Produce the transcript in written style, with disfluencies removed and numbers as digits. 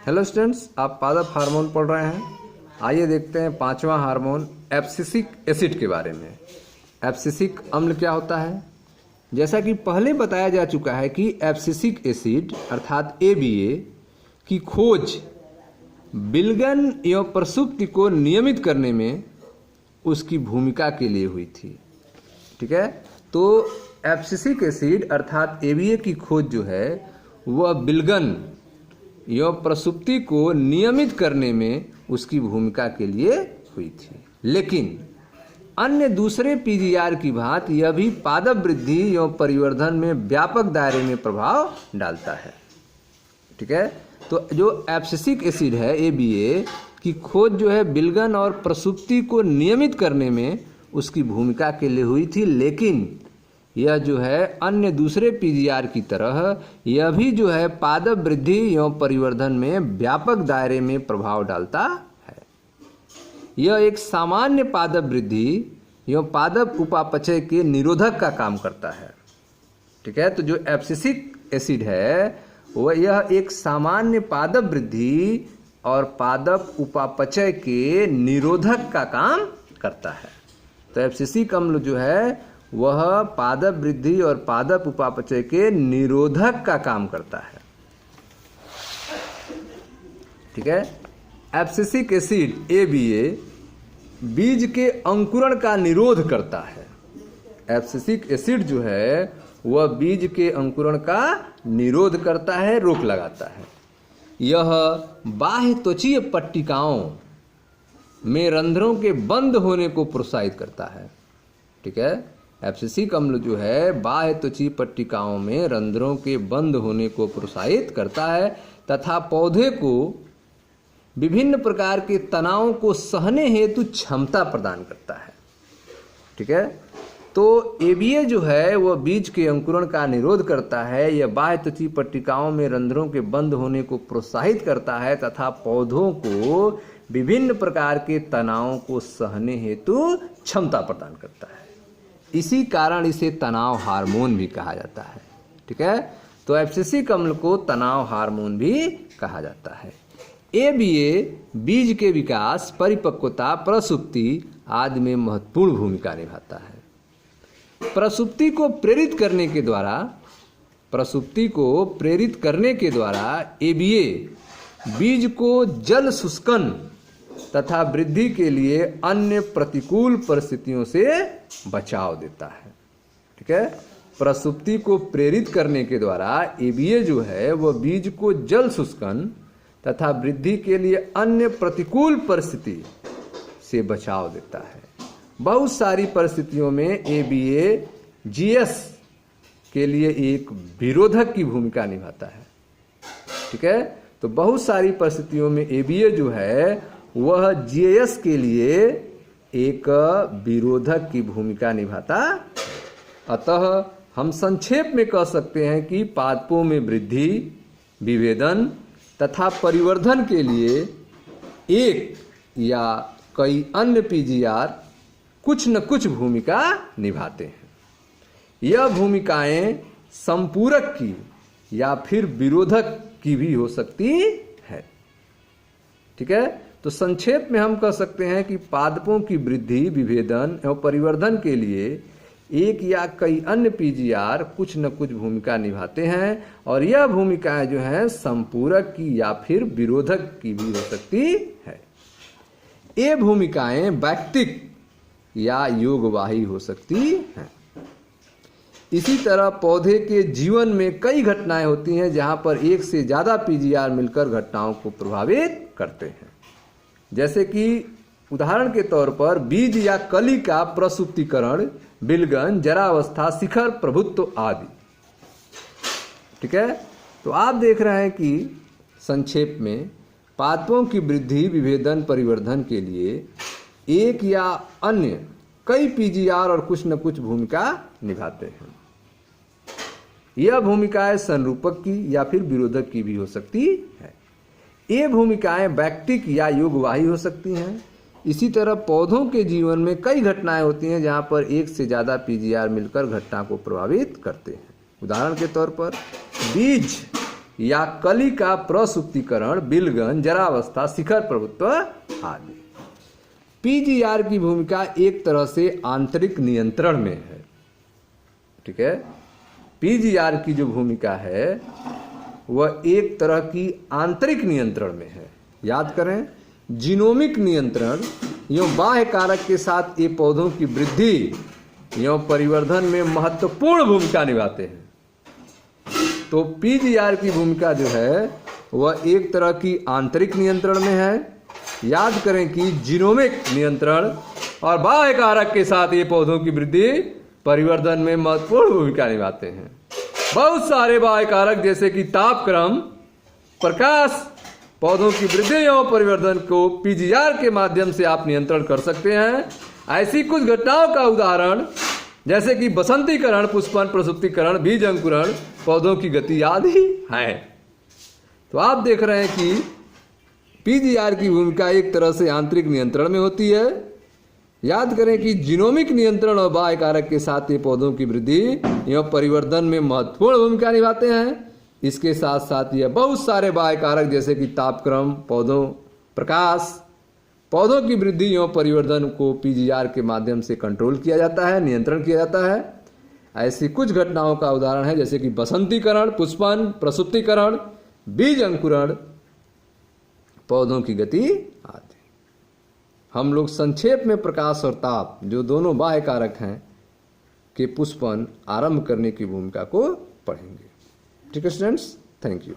Hello students, आप पादप hormone पढ़ रहे हैं। आइए देखते हैं पांचवा हार्मोन एब्सिसिक एसिड के बारे में। एब्सिसिक अम्ल क्या होता है? जैसा कि पहले बताया जा चुका है कि एब्सिसिक एसिड अर्थात ABA की खोज विलगन एवं प्रसुप्ति को नियमित करने में उसकी भूमिका के लिए हुई थी। ठीक है, तो एब्सिसिक एसिड अर्थात ABA की खोज जो है वह विलगन एवं प्रसुप्ति को नियमित करने में उसकी भूमिका के लिए हुई थी। लेकिन अन्य दूसरे PGR की भांति यह भी पादप वृद्धि एवं परिवर्धन में व्यापक दायरे में प्रभाव डालता है। ठीक है, तो जो एब्सिसिक एसिड है ABA की खोज जो है विलगन और प्रसुप्ति को नियमित करने में उसकी भूमिका के लिए हुई थी। लेकिन यह जो है अन्य दूसरे PGR की तरह यह भी जो है पादप वृद्धि एवं परिवर्धन में व्यापक दायरे में प्रभाव डालता है। यह एक सामान्य पादप वृद्धि एवं पादप उपापचय के निरोधक का काम करता है। ठीक है, तो जो एब्सिसिक एसिड है वह यह एक सामान्य पादप वृद्धि और पादप उपापचय के निरोधक का काम करता है। तो एब्सिसिक अम्ल जो है वह पादप वृद्धि और पादप उपापचय के निरोधक का काम करता है। ठीक है, एब्सिसिक एसिड ABA बीज के अंकुरण का निरोध करता है। एब्सिसिक एसिड जो है वह बीज के अंकुरण का निरोध करता है, रोक लगाता है। यह बाह्य त्वचीय पट्टिकाओं में रंध्रों के बंद होने को प्रोत्साहित करता है। ठीक है, एब्सिसिक अम्ल जो है बाह्य त्वचीय पट्टिकाओं में रंध्रों के बंद होने को प्रोत्साहित करता है तथा पौधे को विभिन्न प्रकार के तनावों को सहने हेतु क्षमता प्रदान करता है। ठीक है, तो ABA जो है वह बीज के अंकुरण का निरोध करता है। यह बाह्य त्वचीय पट्टिकाओं में रंध्रों के बंद होने को प्रोत्साहित करता है तथा पौधों को विभिन्न प्रकार के तनावों को सहने हेतु क्षमता प्रदान करता है। इसी कारण इसे तनाव हार्मोन भी कहा जाता है। ठीक है, तो एब्सिसिक अम्ल को तनाव हार्मोन भी कहा जाता है। ABA बीज के विकास, परिपक्वता, प्रसुप्ति आदि में महत्वपूर्ण भूमिका निभाता है। प्रसुप्ति को प्रेरित करने के द्वारा ABA बीज को जल शुष्कन तथा वृद्धि के लिए अन्य प्रतिकूल परिस्थितियों से बचाव देता है। ठीक है, प्रसुप्ति को प्रेरित करने के द्वारा ABA जो है वह बीज को जल शुष्कन तथा वृद्धि के लिए अन्य प्रतिकूल परिस्थिति से बचाव देता है। बहुत सारी परिस्थितियों में ABA GS के लिए एक विरोधक की भूमिका निभाता है। ठीक है, तो बहुत सारी परिस्थितियों में ABA जो है वह GS के लिए एक विरोधक की भूमिका निभाता। अतः हम संक्षेप में कह सकते हैं कि पादपों में वृद्धि, विभेदन तथा परिवर्धन के लिए एक या कई अन्य PGR कुछ न कुछ भूमिका निभाते हैं। यह भूमिकाएं संपूरक की या फिर विरोधक की भी हो सकती है। ठीक है, तो संक्षेप में हम कह सकते हैं कि पादपों की वृद्धि, विभेदन एवं परिवर्धन के लिए एक या कई अन्य PGR कुछ न कुछ भूमिका निभाते हैं और यह भूमिकाएं जो हैं संपूरक की या फिर विरोधक की भी हो सकती है। ये भूमिकाएं वैक्तिक या योगवाही हो सकती हैं। इसी तरह पौधे के जीवन में कई घटनाएं होती हैं जहां पर एक से ज्यादा PGR मिलकर घटनाओं को प्रभावित करते हैं। जैसे कि उदाहरण के तौर पर बीज या कली का प्रसुप्तीकरण, विलगन, जरावस्था, शिखर प्रभुत्व आदि। ठीक है, तो आप देख रहे हैं कि संक्षेप में पादपों की वृद्धि, विभेदन, परिवर्धन के लिए एक या अन्य कई PGR और कुछ न कुछ भूमिका निभाते हैं। यह भूमिकाएं संरूपक की या फिर विरोधक की भी हो सकती है। ये भूमिकाएं वैक्तिक या योगवाही हो सकती हैं। इसी तरह पौधों के जीवन में कई घटनाएं होती हैं जहां पर एक से ज़्यादा PGR मिलकर घटना को प्रभावित करते हैं। उदाहरण के तौर पर बीज या कली का प्रसुप्तीकरण, बिलगन, जरावस्था, शिखर प्रभुत्व आदि। पीजीआर की भूमिका एक तरह से आंतरिक नियंत्रण में है। ठीक है, पीजीआर की जो भूमिका है वह एक तरह की आंतरिक नियंत्रण में है। याद करें, जीनोमिक नियंत्रण एवं बाह्य कारक के साथ ये पौधों की वृद्धि एवं परिवर्धन में महत्वपूर्ण भूमिका निभाते हैं। तो पीजीआर की भूमिका जो है वह एक तरह की आंतरिक नियंत्रण में है। याद करें कि जीनोमिक नियंत्रण और बाह्य कारक के साथ ये पौधों की वृद्धि परिवर्धन में महत्वपूर्ण भूमिका निभाते हैं। बहुत सारे बाह्य कारक जैसे कि तापक्रम, प्रकाश, पौधों की वृद्धि एवं परिवर्धन को पीजीआर के माध्यम से आप नियंत्रण कर सकते हैं। ऐसी कुछ घटनाओं का उदाहरण जैसे कि बसंतीकरण, पुष्पन, प्रसुप्तीकरण, बीज अंकुरण, पौधों की गति आदि है। तो आप देख रहे हैं कि पीजीआर की भूमिका एक तरह से आंतरिक नियंत्रण में होती है। याद करें कि जीनोमिक नियंत्रण और बाह्य कारक के साथ ये पौधों की वृद्धि एवं परिवर्धन में महत्वपूर्ण भूमिका निभाते हैं। इसके साथ साथ यह बहुत सारे बाह्य कारक जैसे कि तापक्रम, पौधों, प्रकाश, पौधों की वृद्धि एवं परिवर्धन को पीजीआर के माध्यम से कंट्रोल किया जाता है, नियंत्रण किया जाता है। ऐसी कुछ घटनाओं का उदाहरण है जैसे कि बसंतीकरण, पुष्पन, प्रसुप्तीकरण, बीज अंकुरण, पौधों की गति आदि। हम लोग संक्षेप में प्रकाश और ताप, जो दोनों बाह्य कारक हैं, के पुष्पन आरंभ करने की भूमिका को पढ़ेंगे। ठीक है स्टूडेंट्स, थैंक यू।